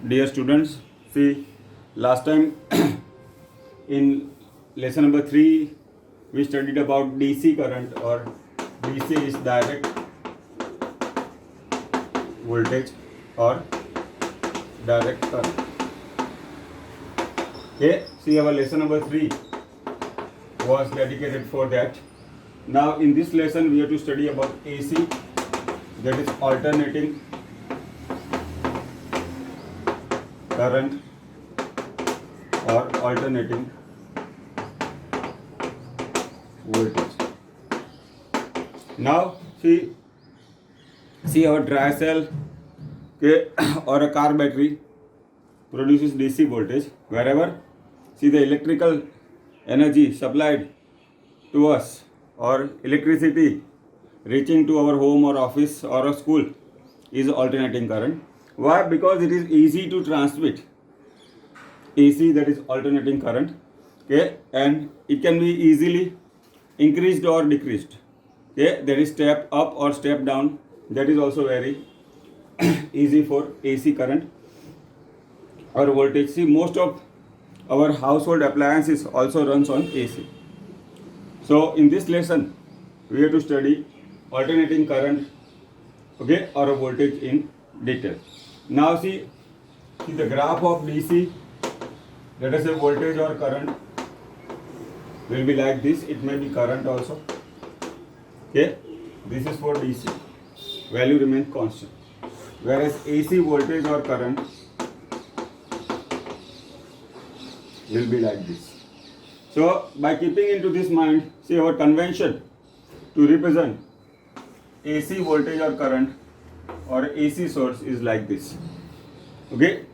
Dear students, see, last time in lesson number 3 we studied about DC current, or DC is direct voltage or direct current. Okay, see, our lesson number 3 was dedicated for that. Now in this lesson we have to study about AC, that is alternating current or alternating voltage. Now see our dry cell, okay, or a car battery produces DC voltage. Wherever see the electrical energy supplied to us or electricity reaching to our home or office or a school is alternating current. Why? Because it is easy to transmit AC, that is alternating current, okay, and it can be easily increased or decreased, okay, that is step up or step down, that is also very easy for AC current or voltage. See, most of our household appliances also runs on AC. So in this lesson we have to study alternating current, okay, or a voltage in detail. Now see the graph of DC, let us say voltage or current will be like this. It may be current also, okay, this is for DC, value remains constant, whereas AC voltage or current will be like this. So by keeping into this mind, see our convention to represent AC voltage or current or AC source is like this, okay.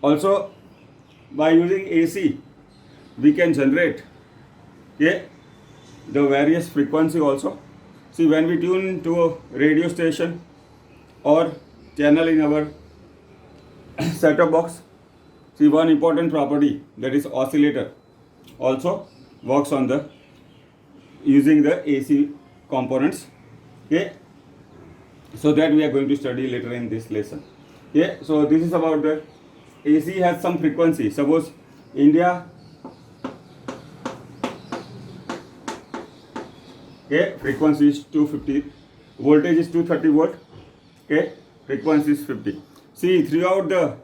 Also by using AC we can generate, okay, the various frequency also. See, when we tune to a radio station or channel in our set-top box, see, one important property, that is oscillator, also works on the using the AC components, okay. So that we are going to study later in this lesson. Okay, so this is about the AC has some frequency. Suppose India, okay, frequency is 250, voltage is 230 volt, okay, frequency is 50. See, throughout the,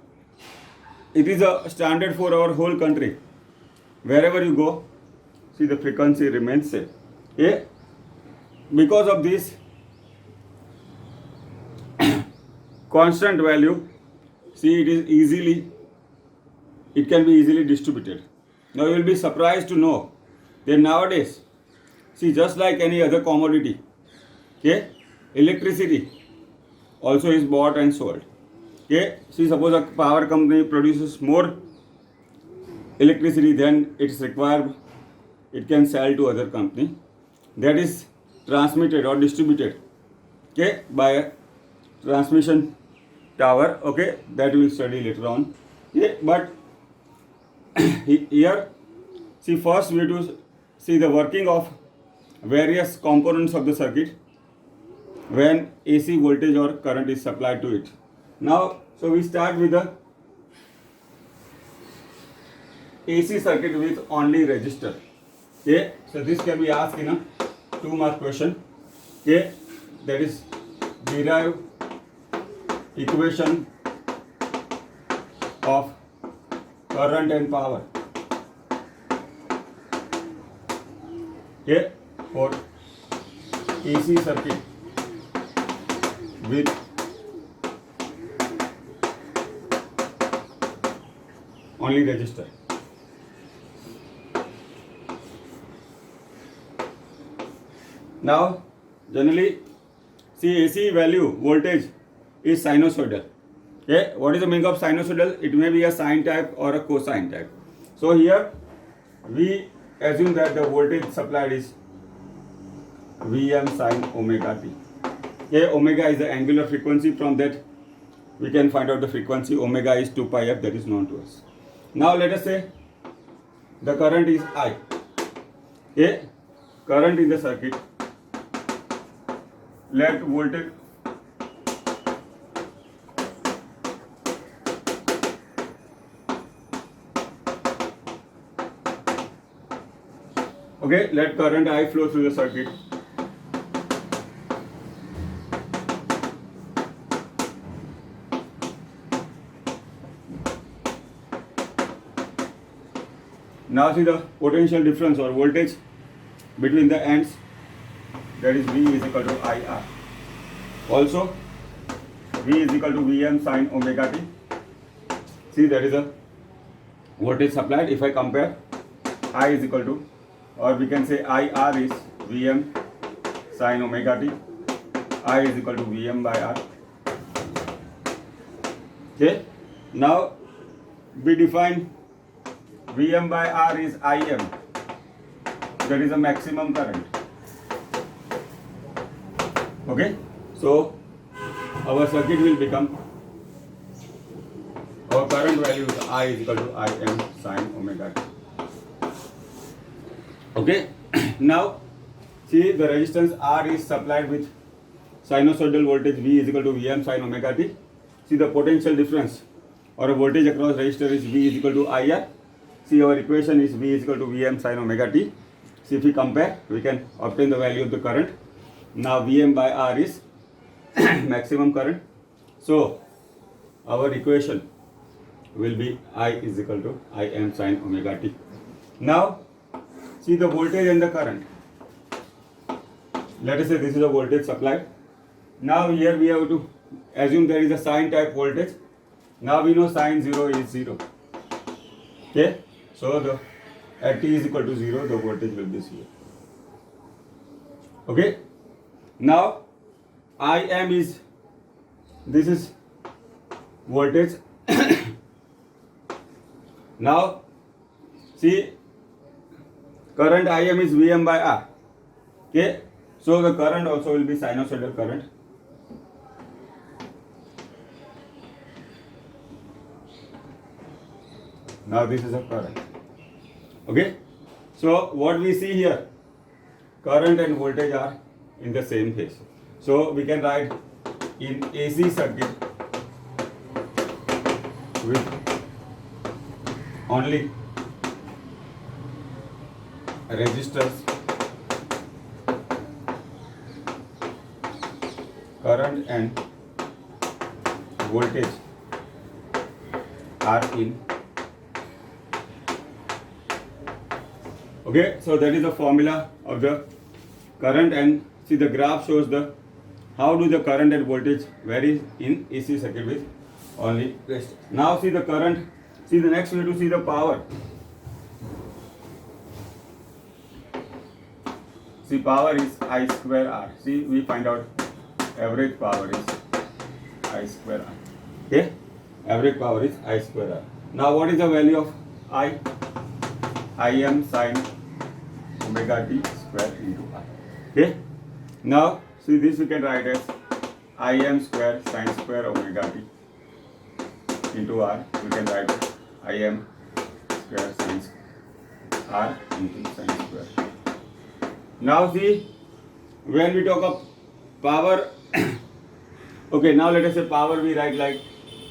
it is a standard for our whole country. Wherever you go, see, the frequency remains same. Okay, because of this constant value, see, it can be easily distributed. Now you will be surprised to know that nowadays, see, just like any other commodity, okay, electricity also is bought and sold. Okay, see, suppose a power company produces more electricity than it's required, it can sell to other company, that is transmitted or distributed, okay, by a transmission tower, okay, that we will study later on. Okay, but here, see, first we have to see the working of various components of the circuit when AC voltage or current is supplied to it. Now, so we start with the AC circuit with only resistor. Okay, so this can be asked in a 2-mark question. Okay, that is derive equation of current and power, okay, for AC circuit with only resistor. Now generally, see, AC value voltage is sinusoidal. Okay, what is the meaning of sinusoidal? It may be a sine type or a cosine type. So here we assume that the voltage supplied is Vm sine omega t. Okay, omega is the angular frequency. From that we can find out the frequency. Omega is 2 pi f, that is known to us. Now let us say the current is I. Okay, current in the circuit. Let voltage Okay, let current I flow through the circuit. Now see the potential difference or voltage between the ends, that is V is equal to IR. Also V is equal to Vm sin omega t. See, that is a voltage supplied. If I compare, I is equal to, or we can say IR is Vm sin omega t. I is equal to Vm by R. Okay. Now we define Vm by R is Im. That is a maximum current. Okay. So our circuit will become, our current value is I is equal to Im sin omega t. Okay. Now see, the resistance R is supplied with sinusoidal voltage V is equal to Vm sin omega t. See, the potential difference or a voltage across resistor is V is equal to IR. See, our equation is V is equal to Vm sin omega t. See, if we compare, we can obtain the value of the current. Now Vm by R is maximum current. So our equation will be I is equal to Im sin omega t. Now see the voltage and the current. Let us say this is a voltage supplied. Now here we have to assume there is a sine type voltage. Now we know sine 0 is 0. Okay. So the at t is equal to 0, the voltage will be 0. Okay. Now Im is, this is voltage. Now see, current Im is Vm by R. Okay. So the current also will be sinusoidal current. Now this is a current. Okay. So what we see here, current and voltage are in the same phase. So we can write in AC circuit with only resistors, current and voltage are in. Okay, so that is the formula of the current, and see the graph shows the how do the current and voltage vary in AC circuit with only resistors. Now see the current, see the next way to see the power. See, power is I square R. See, we find out average power is I square R. Okay, average power is I square R. Now what is the value of I? Im sin omega t square into R. Okay. Now see, this we can write as Im square sin square omega t into R. We can write Im square sin R into sin square. Now see, when we talk of power, okay, now let us say power we write like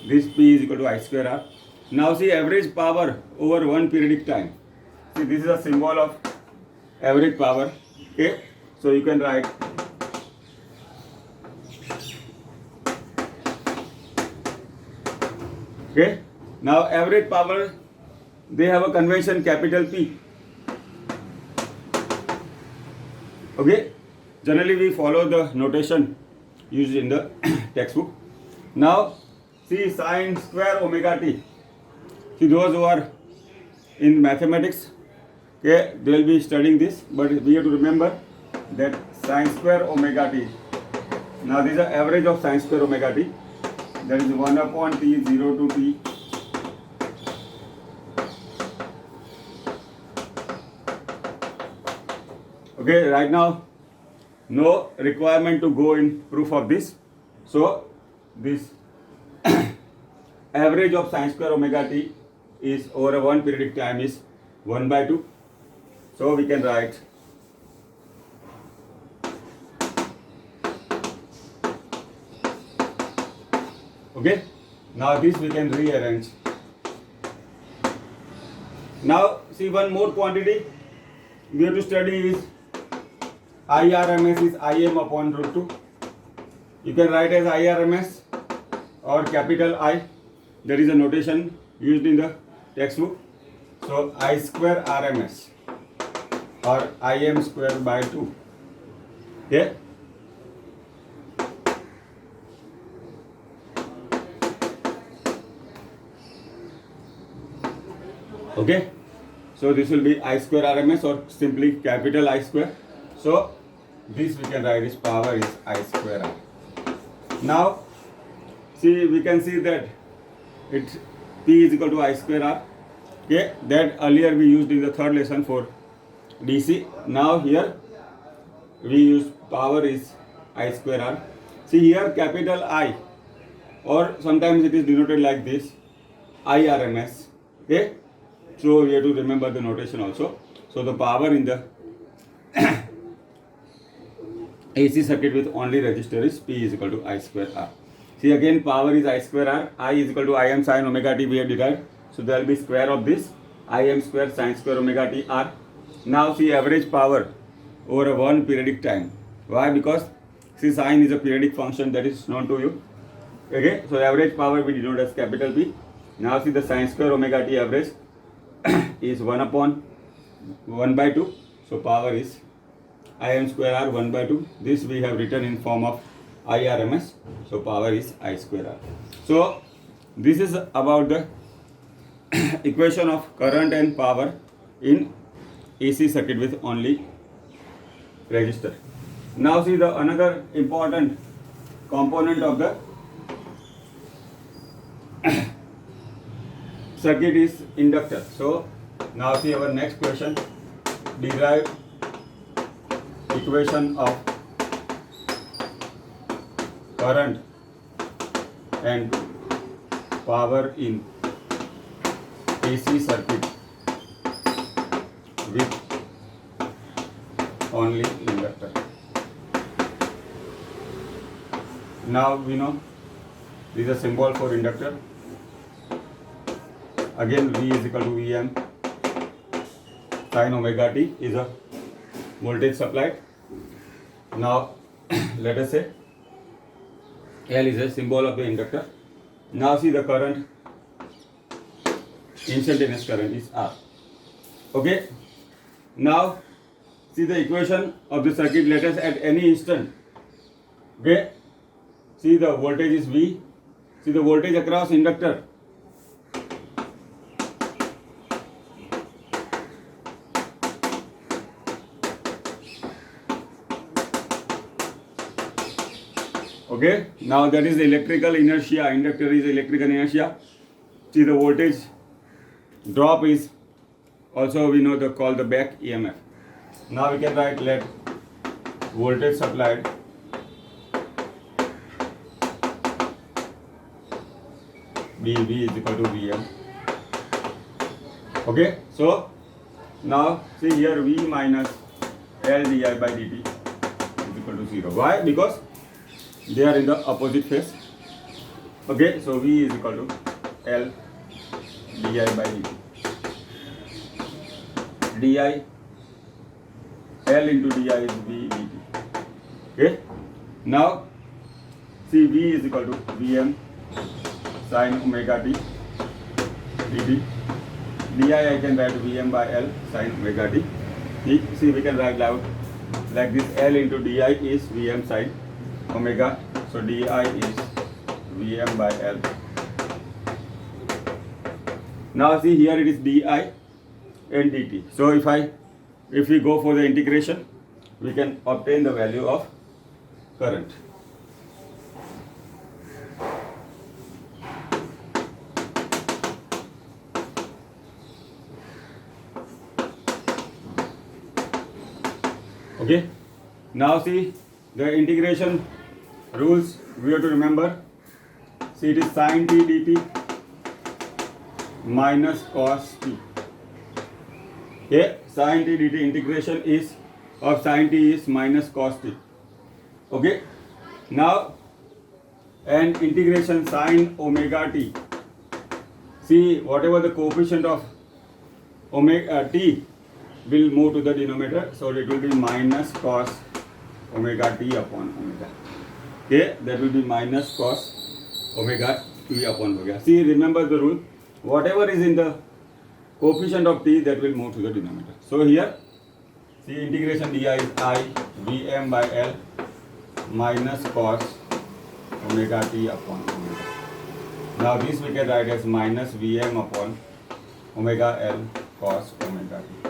this, P is equal to I square R. Now see, average power over one periodic time. See, this is a symbol of average power. Okay, so you can write okay. Now average power, they have a convention capital P. Okay, generally we follow the notation used in the textbook. Now see, sin square omega t. See, those who are in mathematics, okay, they will be studying this, but we have to remember that sin square omega t. Now this is the average of sin square omega t. That is 1 upon t, 0 to t. Okay, right now no requirement to go in proof of this. So this average of sin square omega t is over a one periodic time is 1 by 2. So we can write okay. Now this we can rearrange. Now see one more quantity. we have to study is IRMS is Im upon root 2. You can write as IRMS or capital I. There is a notation used in the textbook. So I square RMS or Im square by 2. Okay. Okay. So this will be I square RMS or simply capital I square. So this we can write is power is I square R. Now see, we can see that it P is equal to I square R. Okay, that earlier we used in the third lesson for DC. Now here we use power is I square R. See here capital I, or sometimes it is denoted like this, IRMS. Okay, so we have to remember the notation also. So the power in the AC circuit with only resistor is P is equal to I square R. See again, power is I square R. I is equal to Im sin omega t we have derived. So there will be square of this Im square sin square omega t R. Now see average power over a one periodic time. Why? Because see sine is a periodic function that is known to you. Okay, so average power we denote as capital P. Now see the sin square omega t average is 1 upon 1 by 2. So power is Im square R 1 by 2. This we have written in form of IRMS. So power is I square R. So this is about the equation of current and power in AC circuit with only resistor. Now see the another important component of the circuit is inductor. So now see our next question, derive equation of current and power in AC circuit with only inductor. Now we know this is a symbol for inductor. Again V is equal to Vm sin omega t is a voltage supplied. Now let us say L is a symbol of the inductor. Now see the current, instantaneous current is R. Okay. Now see the equation of the circuit. Let us at any instant. Okay. See the voltage is V. See the voltage across inductor. Okay, now that is the electrical inertia. Inductor is electrical inertia. See the voltage drop is also we know the called the back EMF. Now we can write let voltage supplied be V is equal to Vm. Okay, so now see here V minus L di by dt is equal to 0. Why? Because they are in the opposite phase. Okay, so V is equal to L di by dt. Di L into di is V dt. Okay, now see V is equal to Vm sin omega t dt. Di I can write Vm by L sin omega t. See we can write out like this, L into di is Vm sin omega, so di is Vm by L. Now see here it is di and dt. So if we go for the integration, we can obtain the value of current. Okay. Now see the integration rules we have to remember. See it is sin t dt minus cos t. Okay, sin t dt integration is of sin t is minus cos t. Okay. Now and integration sin omega t. See whatever the coefficient of omega t will move to the denominator, so it will be minus cos omega t upon omega. Okay, that will be minus cos omega t upon omega. See, remember the rule, whatever is in the coefficient of t, that will move to the denominator. So here, see, integration di is I Vm by L minus cos omega t upon omega. Now this we can write as minus Vm upon omega L cos omega t.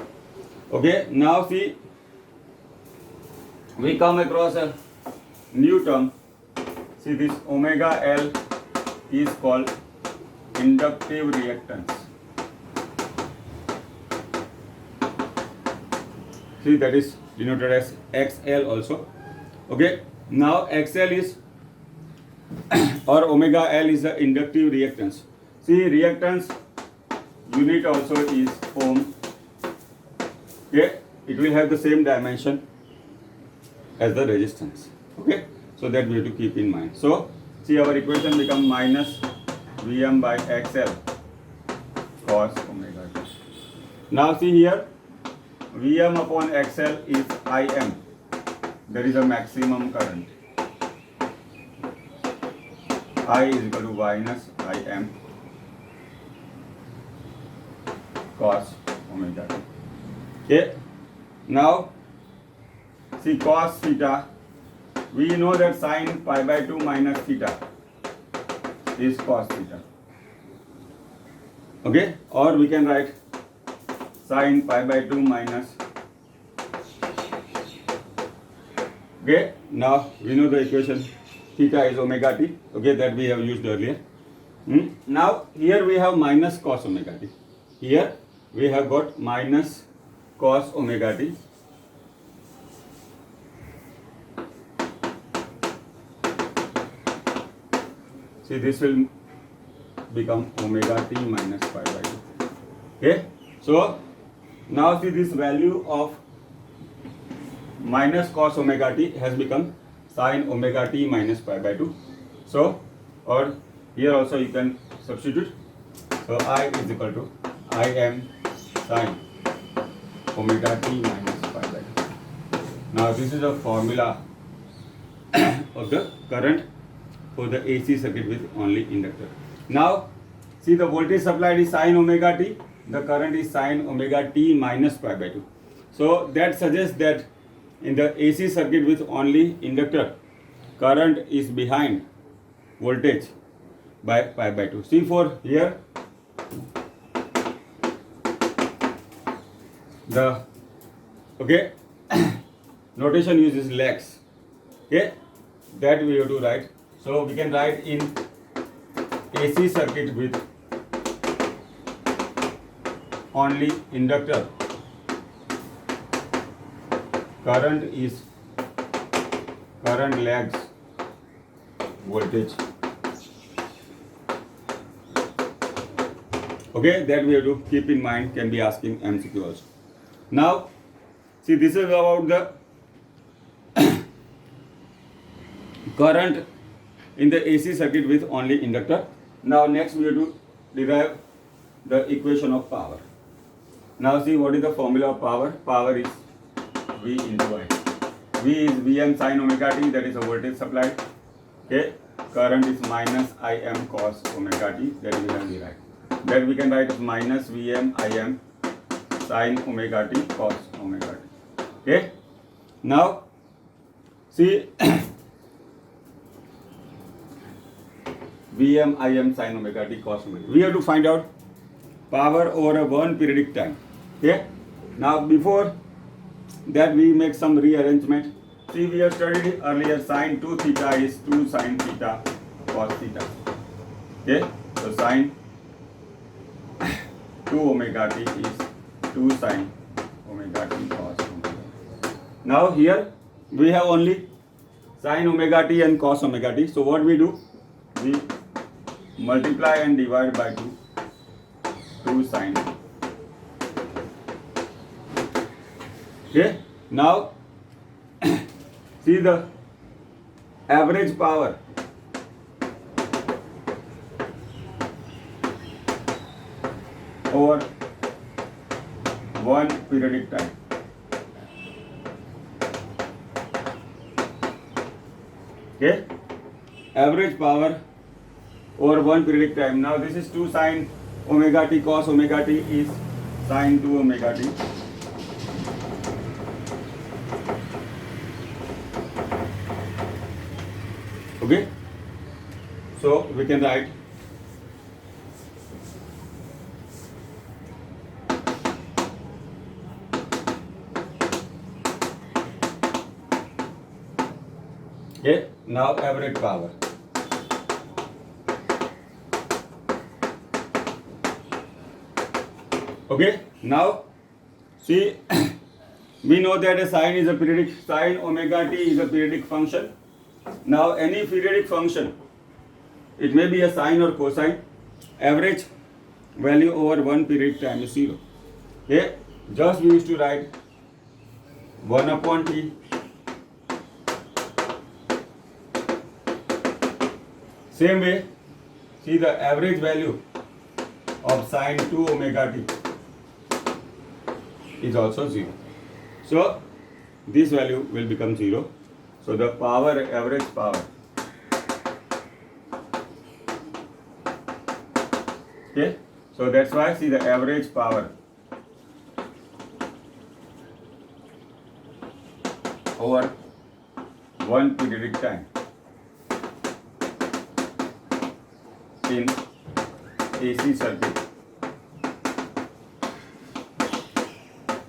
Okay, now see, we come across a new term. See, this omega L is called inductive reactance. See, that is denoted as XL also. Okay, now XL is or omega L is the inductive reactance. See, reactance unit also is ohm. Okay, it will have the same dimension as the resistance. Okay, so that we have to keep in mind. So see, our equation become minus Vm by XL cos omega t. Now see here, Vm upon XL is Im. There is a maximum current. I is equal to minus Im cos omega t. Okay. Now see, cos theta, we know that sin pi by 2 minus theta is cos theta. Okay, or we can write sin pi by 2 minus. Okay, now we know the equation, theta is omega t. Okay, that we have used earlier. Now here we have minus cos omega t. Here we have got minus cos omega t. See, this will become omega t minus pi by 2. Okay, so now see, this value of minus cos omega t has become sin omega t minus pi by 2. So, or here also you can substitute. So I is equal to Im sin omega t minus pi by 2. Now this is a formula of the current for the AC circuit with only inductor. Now see, the voltage supplied is sin omega t, the current is sin omega t minus pi by 2. So that suggests that in the AC circuit with only inductor, current is behind voltage by pi by 2. See, for here the notation uses lags. Okay, that we have to write. So we can write in AC circuit with only inductor, current lags voltage. Okay, that we have to keep in mind, can be asked in MCQ also. Now see, this is about the current in the AC circuit with only inductor. Now next we have to derive the equation of power. Now see, what is the formula of power? Power is V into I. V is Vm sin omega t, that is a voltage supplied. Okay, current is minus Im cos omega t, that we can derive. That we can write as minus Vm Im sin omega t cos omega t. Okay, now see, Vm Im sin omega t cos omega t. We have to find out power over a one periodic time. Okay, now before that we make some rearrangement. See, we have studied earlier sin 2 theta is 2 sin theta cos theta. Okay, so sin 2 omega t is 2 sin omega t cos omega. Now here we have only sin omega t and cos omega t. So what we do? We multiply and divide by 2 sin. Okay, now see, the average power over 1 periodic time. Okay, average power over 1 periodic time. Now this is 2 sine omega t, cos omega t is sine 2 omega t. Okay, so we can write okay, now average power. Okay, now see we know that a sine is a periodic, sine omega t is a periodic function. Now any periodic function, it may be a sine or cosine, average value over 1 period time is 0. Okay, just we used to write 1 upon t same way. See the average value of sine 2 omega t is also 0. So this value will become 0. So the power, average power, okay, so that's why see the average power over 1 periodic time in AC circuit,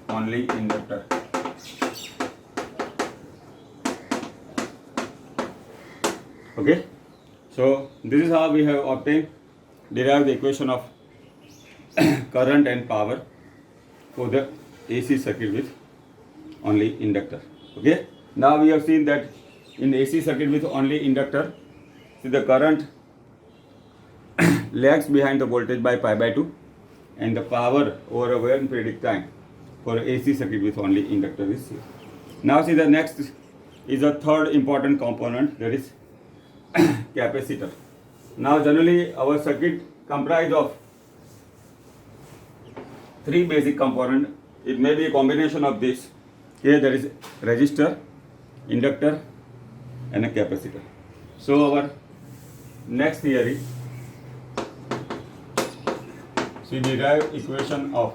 only inductor. Okay, so this is how we have derived the equation of current and power for the AC circuit with only inductor. Okay, now we have seen that in AC circuit with only inductor, see the current lags behind the voltage by pi by 2, and the power over a 1 periodic time for AC circuit with only inductor is 0. Now see the next is a third important component, that is capacitor. Now generally our circuit comprised of 3 basic components. It may be a combination of this. Here there is resistor, inductor and a capacitor. So our next theory, we derive equation of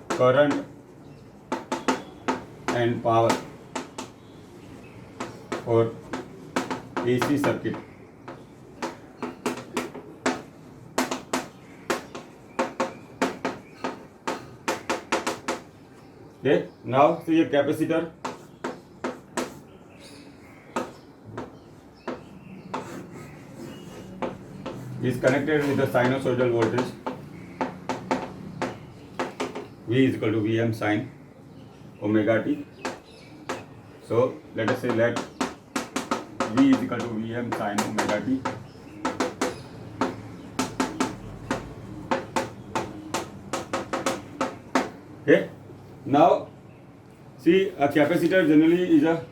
current and power for AC circuit. Okay, now see a capacitor. Is connected with the sinusoidal voltage V is equal to Vm sin omega t. So let us say let V is equal to Vm sin omega t. Okay, now see a capacitor generally is a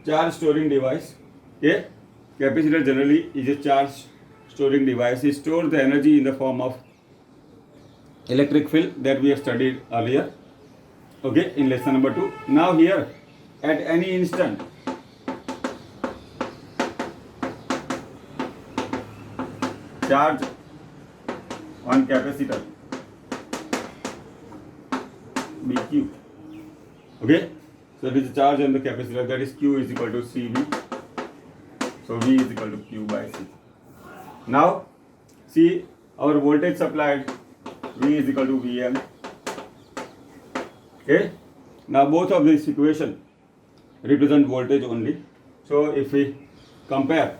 charge storing device. Okay, capacitor generally is a charge storing device. It stores the energy in the form of electric field that we have studied earlier, okay, in lesson number 2. Now here at any instant charge on capacitor BQ, okay, so there is a charge on the capacitor, that is Q is equal to CV, so V is equal to Q by C. Now see our voltage supplied V is equal to Vm. Okay, now both of these equation represent voltage only. So if we compare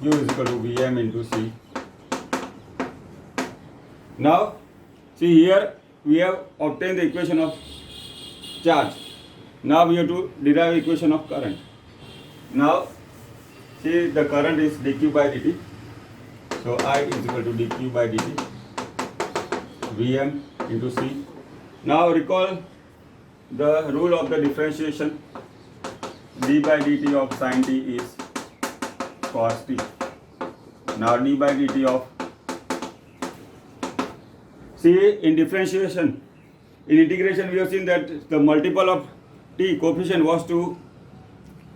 Q is equal to Vm into C. Now see here we have obtained the equation of charge. Now we have to derive equation of current. Now see the current is dq by dt. So I is equal to dq by dt Vm into C. Now recall the rule of the differentiation. d by dt of sin t is cos t. Now d by dt of, see in differentiation, in integration we have seen that the multiple of t coefficient was to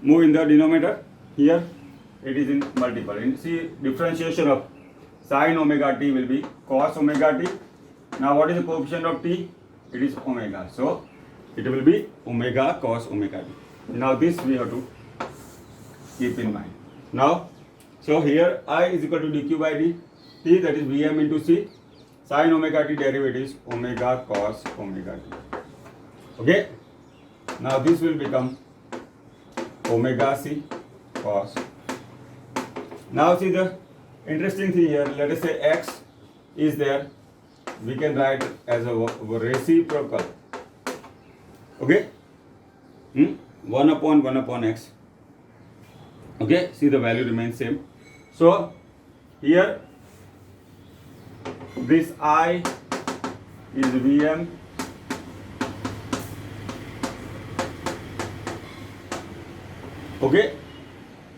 move in the denominator. Here it is in multiple. In see differentiation of sin omega t will be cos omega t. Now what is the coefficient of t? It is omega. So it will be omega cos omega t. Now this we have to keep in mind. Now, so here I is equal to dq by dt, that is Vm into C. Sin omega t derivative is omega cos omega t. Okay. Now this will become omega C cos. Now see the interesting thing here. Let us say x is there. We can write as a reciprocal. Okay. 1 upon x. Okay. See the value remains same. So here this I is Vm. Okay.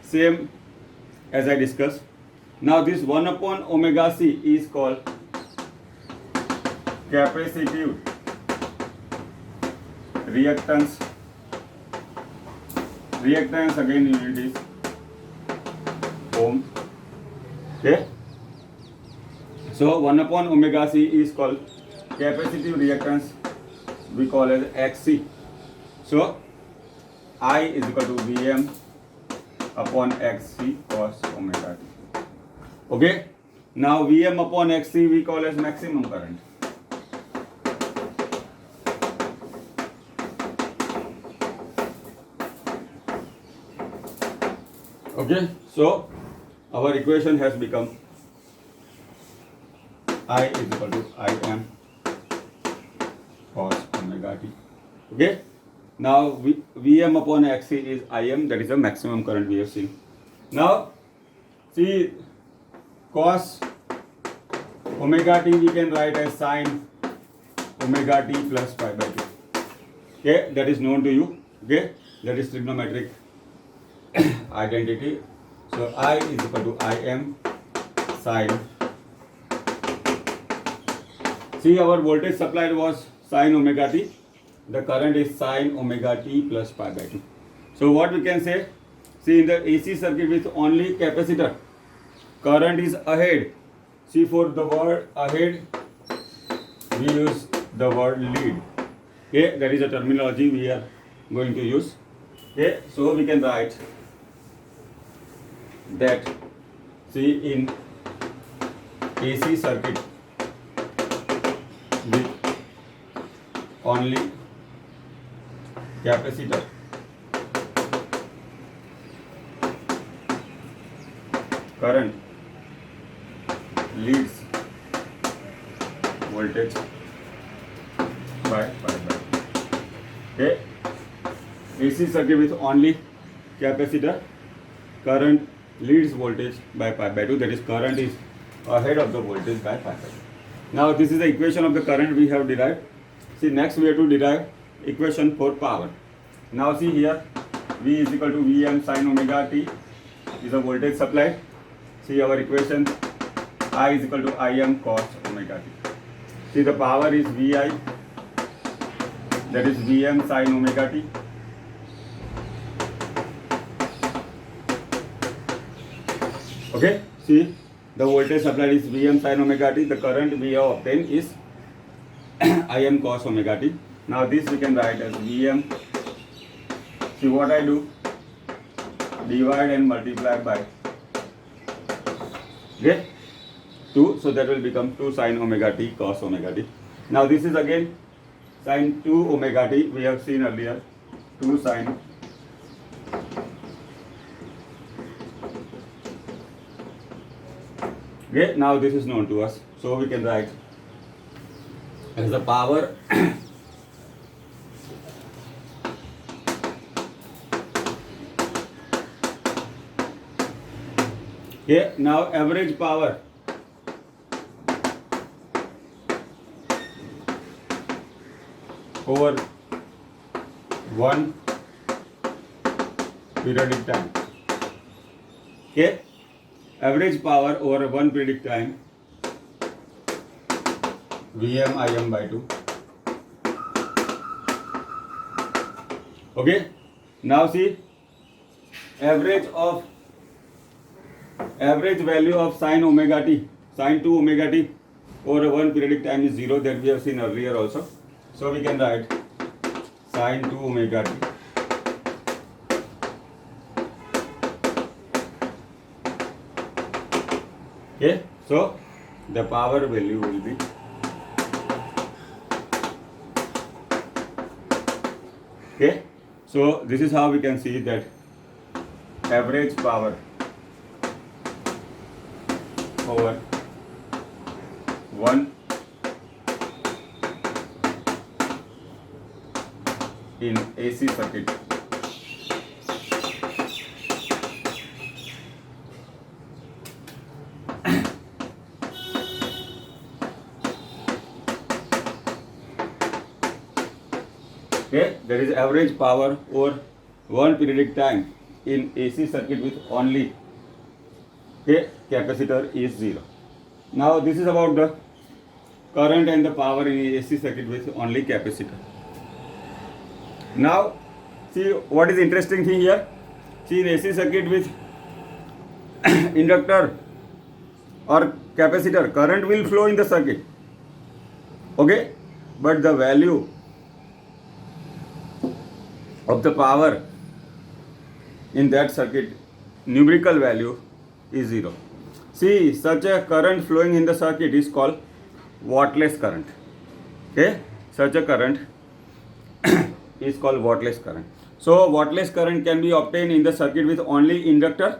Same as I discussed. Now this 1 upon omega c is called capacitive reactance. Reactance again unit is ohm. Okay. So 1 upon omega c is called capacitive reactance. We call as xc. So I is equal to Vm upon xc cos omega t. Okay. Now Vm upon xc we call as maximum current. Okay. So our equation has become I is equal to Im cos omega t. Okay. Now Vm upon xc is Im, that is the maximum current we have seen. Now see cos omega t we can write as sin omega t plus pi by 2. Okay, that is known to you. Okay, that is trigonometric identity. So I is equal to Im sin. See our voltage supplied was sin omega t. The current is sin omega t plus pi by 2. So what we can say? See in the AC circuit with only capacitor, current is ahead. See for the word ahead, we use the word lead. Okay, that is a terminology we are going to use. Okay, so we can write that, see in AC circuit with only capacitor, current leads voltage by pi by 2. Okay, AC circuit with only capacitor, current leads voltage by pi by 2, that is current is ahead of the voltage by pi by 2. Now this is the equation of the current we have derived. See next we have to derive equation for power. Now see here V is equal to Vm sin omega t is a voltage supply. See our equation I is equal to Im cos omega t. See the power is Vi, that is Vm sin omega t. Okay, see the voltage supplied is Vm sin omega t. The current we have obtained is Im cos omega t. Now this we can write as Vm. See what I do? Divide and multiply by 2. So that will become 2 sin omega t cos omega t. Now this is again sin 2 omega t. We have seen earlier 2 sin . Okay, now this is known to us. So we can write as the power okay, now average power over 1 periodic time. Okay, average power over one periodic time, Vm Im by 2. Okay, now see, average value of sine omega t, sine 2 omega t over one periodic time is 0, that we have seen earlier also. So we can write sine 2 omega t okay. So the power value will be okay. So this is how we can see that average power over one in AC circuit okay, there is average power over one periodic time in AC circuit with only okay, capacitor is 0. Now this is about the current and the power in AC circuit with only capacitor. Now see what is interesting thing here. See, in AC circuit with inductor or capacitor, current will flow in the circuit, okay, but the value of the power in that circuit, numerical value, is 0. See, such a current flowing in the circuit is called wattless current. Okay, such a current is called wattless current. So wattless current can be obtained in the circuit with only inductor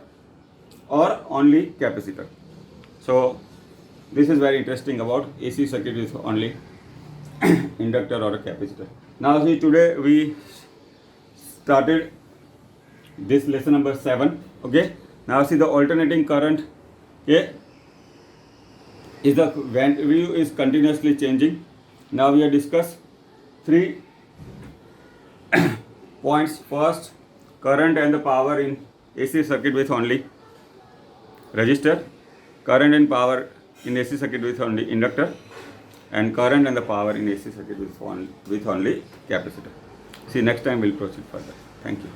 or only capacitor. So this is very interesting about AC circuit with only inductor or a capacitor. Now see, today we started this lesson number 7. Okay, now see the alternating current, okay, is the value is continuously changing. Now we have discussed 3 points. First, current and the power in AC circuit with only resistor, current and power in AC circuit with only inductor, and current and the power in AC circuit with only capacitor. See, next time we'll proceed further. Thank you.